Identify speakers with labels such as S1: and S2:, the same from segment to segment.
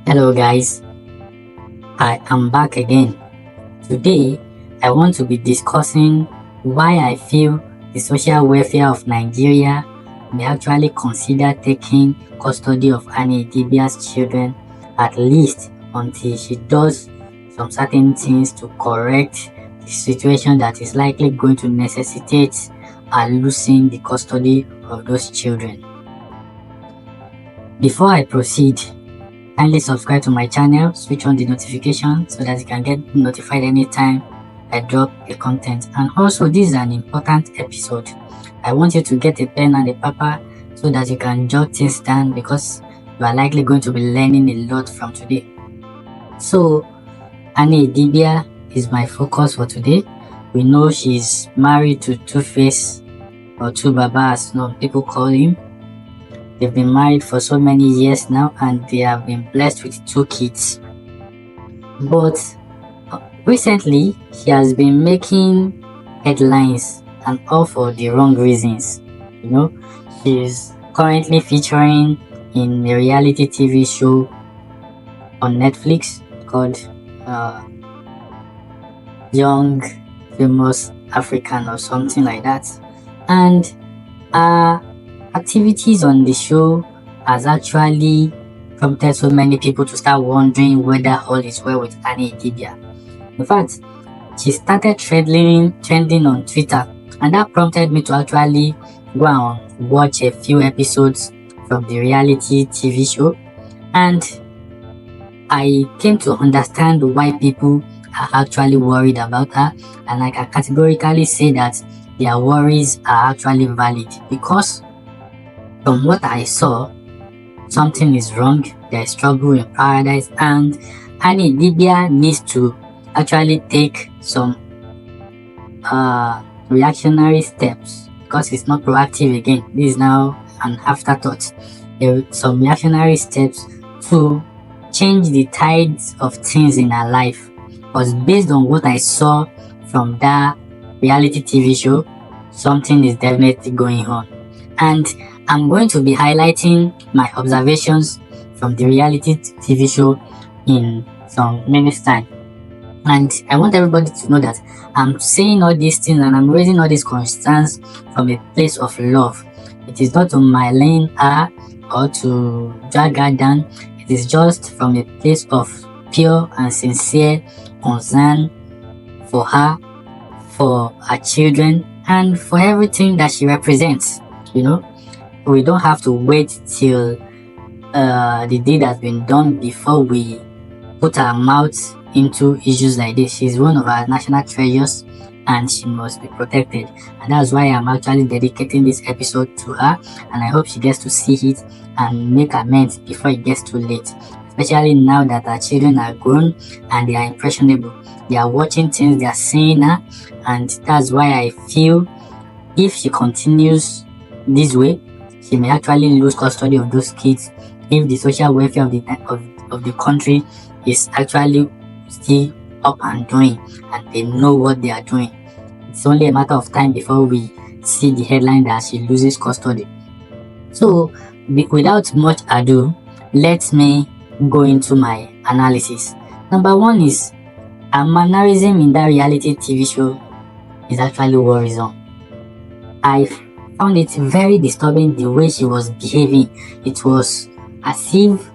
S1: Hello guys, I am back again. Today, I want to be discussing why I feel the social welfare of Nigeria may actually consider taking custody of Idibia's children, at least until she does some certain things to correct the situation that is likely going to necessitate her losing the custody of those children. Before I proceed, kindly subscribe to my channel, switch on the notification so that you can get notified anytime I drop a content. And also, this is an important episode. I want you to get a pen and a paper so that you can jot things down, because you are likely going to be learning a lot from today. So, Idibia is my focus for today. We know she's married to Two-Face, or Two Baba as some people call him. They've been married for so many years now, and they have been blessed with 2 kids. But recently, she has been making headlines, and all for the wrong reasons. She's currently featuring in a reality TV show on Netflix called Young Famous African or something like that. And activities on the show has actually prompted so many people to start wondering whether all is well with Idibia. In fact, she started trending on Twitter, and that prompted me to actually go and watch a few episodes from the reality TV show, and I came to understand why people are actually worried about her, and I can categorically say that their worries are actually valid, because from what I saw, something is wrong. There is trouble in paradise, and Idibia needs to actually take some reactionary steps, because it's not proactive again. This is now an afterthought. There are some reactionary steps to change the tides of things in her life, because based on what I saw from that reality TV show, something is definitely going on. And I'm going to be highlighting my observations from the reality TV show in some minutes time. And I want everybody to know that I'm saying all these things and I'm raising all these concerns from a place of love. It is not to malign her or to drag her down. It is just from a place of pure and sincere concern for her, for her children, and for everything that she represents. We don't have to wait till the deed has been done before we put our mouth into issues like this. She's one of our national treasures, and she must be protected. And that's why I'm actually dedicating this episode to her, and I hope she gets to see it and make amends before it gets too late. Especially now that our children are grown and they are impressionable. They are watching things, they are seeing her, and that's why I feel if she continues this way, she may actually lose custody of those kids if the social welfare of the country is actually still up and doing, and they know what they are doing. It's only a matter of time before we see the headline that she loses custody. So, without much ado, let me go into my analysis. Number 1 is her mannerism in that reality TV show is actually worrisome. I found it very disturbing the way she was behaving. It was as if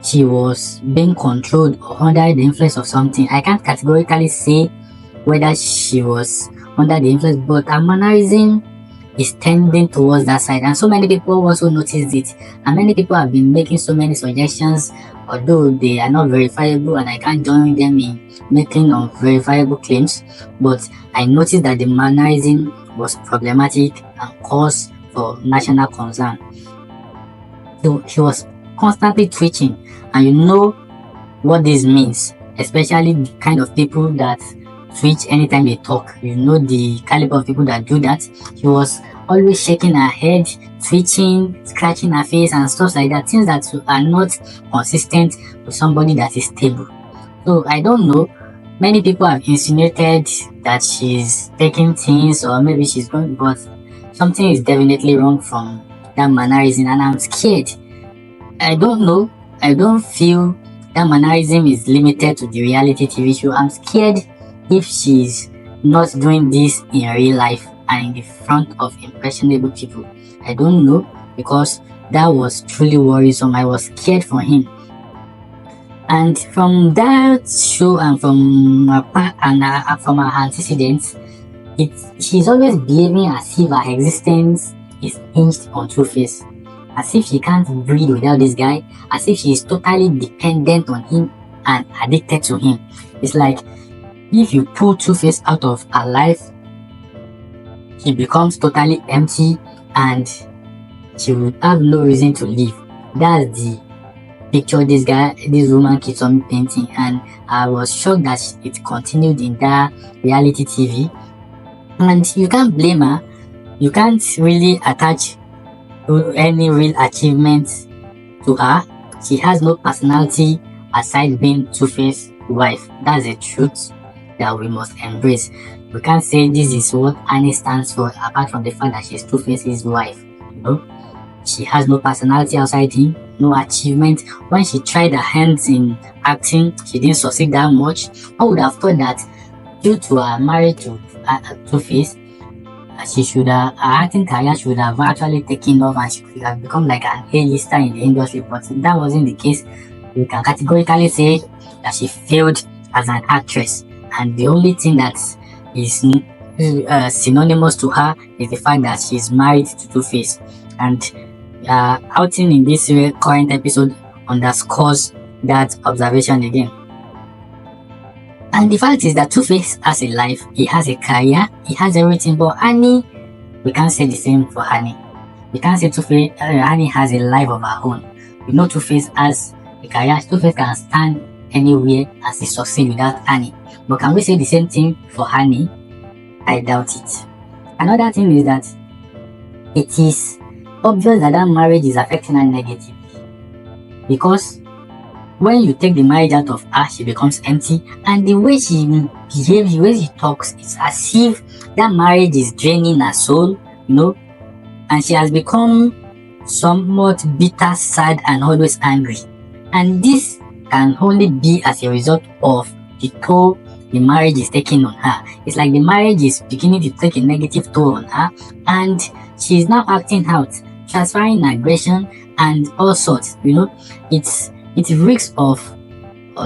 S1: she was being controlled or under the influence of something. I can't categorically say whether she was under the influence, but her mannerism is tending towards that side, and so many people also noticed it, and many people have been making so many suggestions, although they are not verifiable and I can't join them in making unverifiable claims. But I noticed that the mannerism was problematic and cause for national concern. So she was constantly twitching, and you know what this means, especially the kind of people that twitch anytime they talk. You know the caliber of people that do that. She was always shaking her head, twitching, scratching her face and stuff like that, things that are not consistent with somebody that is stable. So I don't know, many people have insinuated that she's taking things, or maybe she's going, but something is definitely wrong from that mannerism, and I'm scared. I don't know. I don't feel That mannerism is limited to the reality TV show. I'm scared if she's not doing this in real life and in the front of impressionable people. I don't know, because that was truly worrisome. I was scared for him. And from that show and from from her antecedents, she's always behaving as if her existence is hinged on Two-Face, as if she can't breathe without this guy, as if she is totally dependent on him and addicted to him. It's like if you pull Two-Face out of her life, she becomes totally empty and she will have no reason to live. That's the picture this woman keeps on painting, and I was shocked that it continued in that reality TV. And you can't blame her. You can't really attach any real achievements to her. She has no personality aside being Two-Face's wife. That's the truth that we must embrace. We can't say this is what Annie stands for apart from the fact that she's Two-Face's wife. She has no personality outside him, no achievement. When she tried her hands in acting, she didn't succeed that much. I would have thought that due to her marriage to Two-Face, her acting career should have actually taken off and she could have become like an A-lister in the industry, but that wasn't the case. We can categorically say that she failed as an actress, and the only thing that is synonymous to her is the fact that she's married to Two-Face. And outing in this current episode underscores that observation again. And the fact is that Two-Face has a life, he has a career, he has everything, but Annie, we can't say the same for Annie. We can't say Two-Face, Annie has a life of her own. We know Two-Face has a career. Two-Face can stand anywhere and he succeed without Annie. But can we say the same thing for Annie? I doubt it. Another thing is that it is obvious that marriage is affecting her negatively, because when you take the marriage out of her, she becomes empty, and the way she behaves, the way she talks, it's as if that marriage is draining her soul, and she has become somewhat bitter, sad, and always angry. And this can only be as a result of the toll the marriage is taking on her. It's like the marriage is beginning to take a negative toll on her, and she's now acting out, transferring aggression and all sorts. It risks of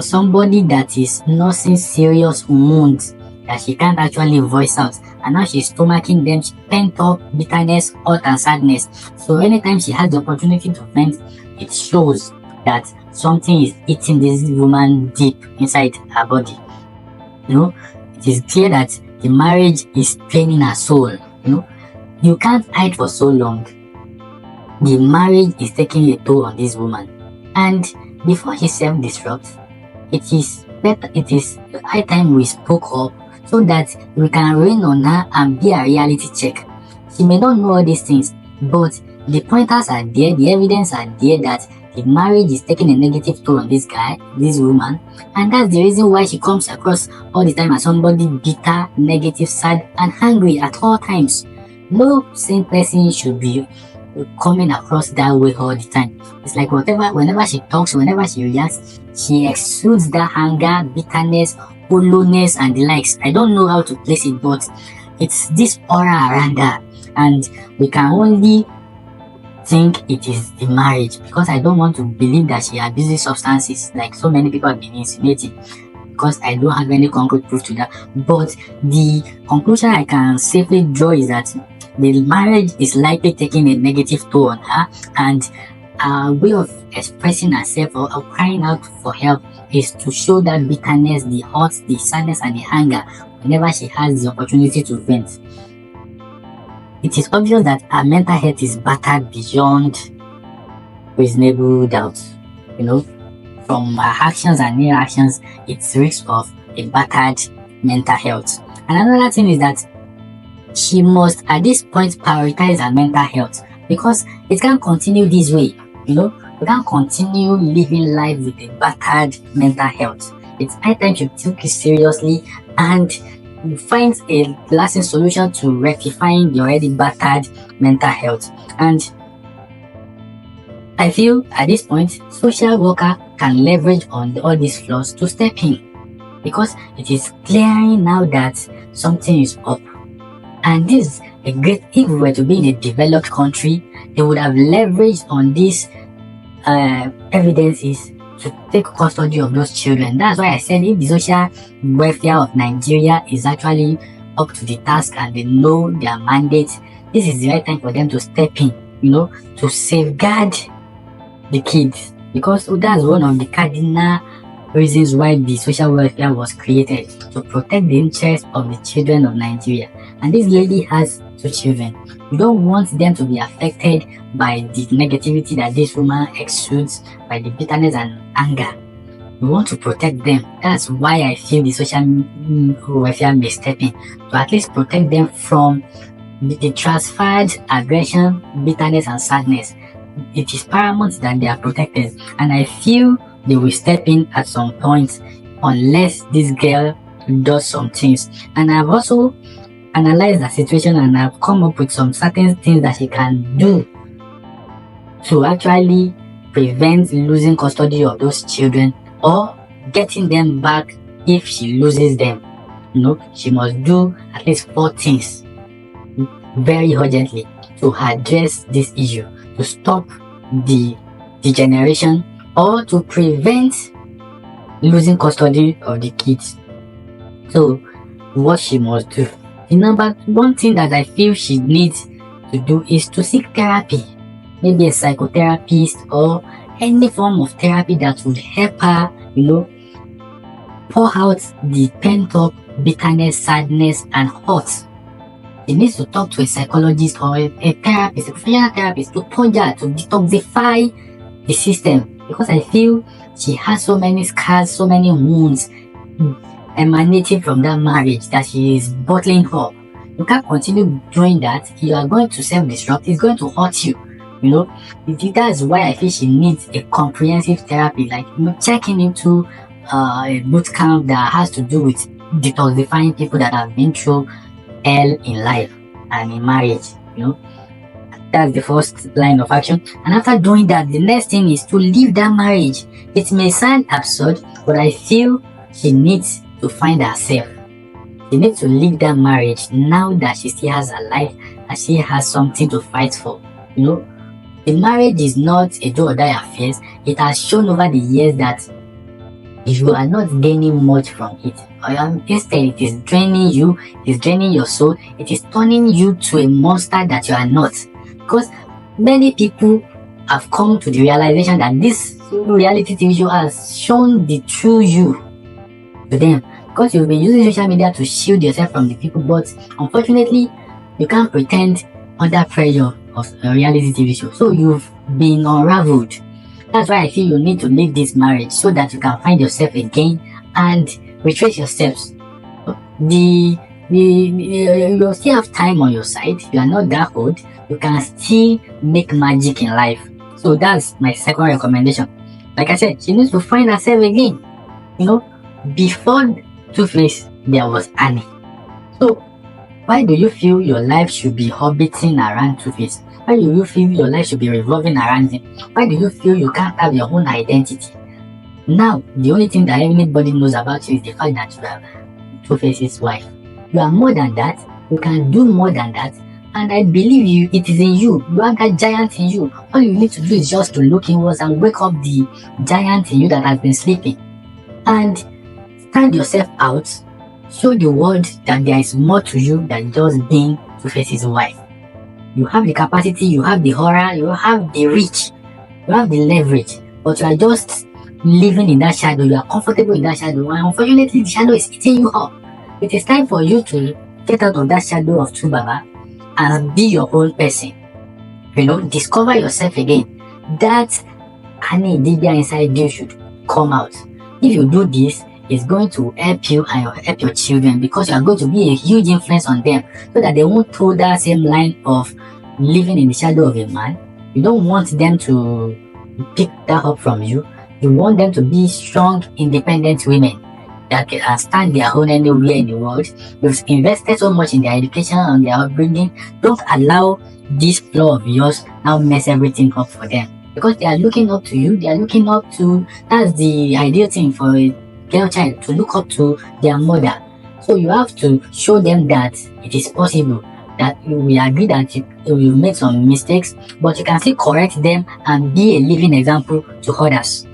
S1: somebody that is nursing serious wounds that she can't actually voice out, and now she's stomaching them, pent up bitterness, hurt and sadness. So anytime she has the opportunity to vent, it shows that something is eating this woman deep inside her body. It is clear that the marriage is draining her soul. You can't hide for so long. The marriage is taking a toll on this woman, and before she self-disrupts, it is high time we spoke up so that we can rain on her and be a reality check. She may not know all these things, but the pointers are there, the evidence are there that the marriage is taking a negative toll on this woman, and that's the reason why she comes across all the time as somebody bitter, negative, sad, and angry at all times. No sane person should be coming across that way all the time. It's like whenever she talks, whenever she reacts, she exudes that anger, bitterness, hollowness, and the likes. I don't know how to place it, but it's this aura around her, and we can only think it is the marriage, because I don't want to believe that she abuses substances like so many people have been insinuating, because I don't have any concrete proof to that. But the conclusion I can safely draw is that the marriage is likely taking a negative toll on her, and her way of expressing herself or crying out for help is to show that bitterness, the hurt, the sadness, and the anger whenever she has the opportunity to vent. It is obvious that her mental health is battered beyond reasonable doubt. From her actions and reactions, it speaks of a battered mental health. And another thing is that she must at this point prioritize her mental health, because it can't continue this way. We can't continue living life with a battered mental health. It's high time she took it seriously and find a lasting solution to rectifying the already battered mental health. And I feel at this point, social worker can leverage on all these flaws to step in, because it is clearing now that something is up. And this is a great, if we were to be in a developed country, they would have leveraged on these evidences to take custody of those children. That's why I said if the social welfare of Nigeria is actually up to the task and they know their mandate, this is the right time for them to step in, to safeguard the kids, because that's one of the cardinal reasons why the social welfare was created, to protect the interests of the children of Nigeria. And this lady has 2 children. You don't want them to be affected by the negativity that this woman exudes, by the bitterness and anger. You want to protect them. That's why I feel the social welfare may step in, to at least protect them from the transferred aggression, bitterness and sadness. It is paramount that they are protected, and I feel they will step in at some point unless this girl does some things. And I've also analyzed the situation and I've come up with some certain things that she can do to actually prevent losing custody of those children or getting them back if she loses them. She must do at least 4 things very urgently to address this issue, to stop the degeneration or to prevent losing custody of the kids. So what she must do, the number one thing that I feel she needs to do is to seek therapy, maybe a psychotherapist or any form of therapy that would help her, pour out the pent-up bitterness, sadness and hurt. She needs to talk to a psychologist or a therapist, a professional therapist, to purge her, to detoxify the system, because I feel she has so many scars, so many wounds emanating from that marriage that she is bottling up. You can't continue doing that. You are going to self-destruct. It's going to hurt you. That's why I feel she needs a comprehensive therapy, like checking into a boot camp that has to do with detoxifying people that have been through hell in life and in marriage. That's the first line of action. And after doing that, the next thing is to leave that marriage. It may sound absurd, but I feel she needs to find herself. She needs to leave that marriage now that she still has her life and she has something to fight for. The marriage is not a do or die affair. It has shown over the years that you are not gaining much from it. Instead, it is draining you, it is draining your soul, it is turning you to a monster that you are not. Because many people have come to the realization that this reality TV show has shown the true you to them, because you've been using social media to shield yourself from the people, but unfortunately you can't pretend under pressure of a reality TV show. So you've been unraveled. That's why I feel you need to leave this marriage so that you can find yourself again and retrace your steps. You still have time on your side. You are not that old. You can still make magic in life. So that's my second recommendation. Like I said, she needs to find herself again. Before Two-Face, there was Annie. So why do you feel your life should be orbiting around Two-Face? Why do you feel your life should be revolving around him? Why do you feel you can't have your own identity? Now, the only thing that anybody knows about you is the fact that you are Two-Face's wife. You are more than that. You can do more than that. And I believe you, it is in you. You have that giant in you. All you need to do is just to look inwards and wake up the giant in you that has been sleeping. And stand yourself out. Show the world that there is more to you than just being Two-Face's wife. You have the capacity, you have the aura, you have the reach, you have the leverage, but you are just living in that shadow. You are comfortable in that shadow, and unfortunately the shadow is eating you up. It is time for you to get out of that shadow of Baba and be your own person. Discover yourself again. That Annie Idibia inside you should come out. If you do this, it's going to help you and help your children, because you are going to be a huge influence on them, so that they won't toe that same line of living in the shadow of a man. You don't want them to pick that up from you. You want them to be strong, independent women that can stand their own anywhere in the world. You've invested so much in their education and their upbringing. Don't allow this flaw of yours now mess everything up for them. because they are looking up to you. They are looking up to, that's the ideal thing for a girl child, to look up to their mother. So you have to show them that it is possible, that we agree that you make some mistakes, but you can still correct them and be a living example to others.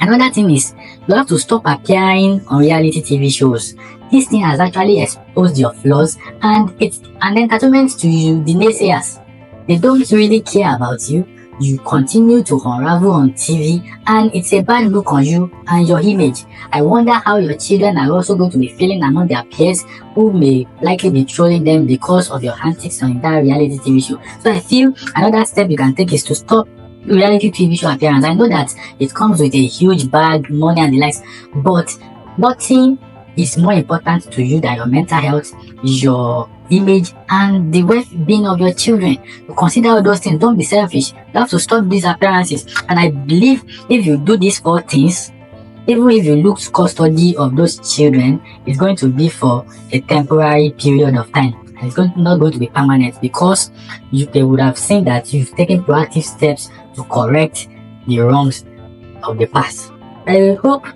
S1: Another thing is, you have to stop appearing on reality TV shows. This thing has actually exposed your flaws, and it's an entertainment to you, the naysayers. They don't really care about you. You continue to unravel on TV, and it's a bad look on you and your image. I wonder how your children are also going to be feeling among their peers who may likely be trolling them because of your antics on that reality TV show. So I feel another step you can take is to stop reality TV show appearance. I know that it comes with a huge bag, money and the likes, but nothing is more important to you than your mental health, your image, and the well-being of your children. You consider all those things. Don't be selfish. You have to stop these appearances. And I believe if you do these 4 things, even if you lose custody of those children, it's going to be for a temporary period of time. And it's not going to be permanent, because they would have seen that you've taken proactive steps to correct the wrongs of the past. I hope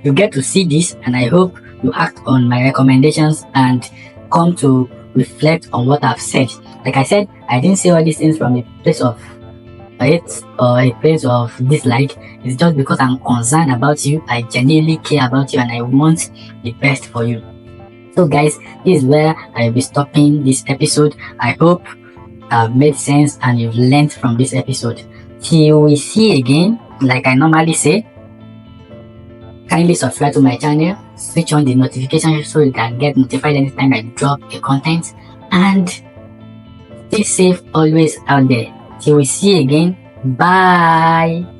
S1: you get to see this, and I hope you act on my recommendations and come to reflect on what I've said. Like I said, I didn't say all these things from a place of hate or a place of dislike. It's just because I'm concerned about you. I genuinely care about you, and I want the best for you. So guys, this is where I'll be stopping this episode. I hope I've made sense and you've learned from this episode. Till we see again, like I normally say, kindly subscribe to my channel, switch on the notification so you can get notified anytime I drop a content, and stay safe always out there. Till we see again, bye.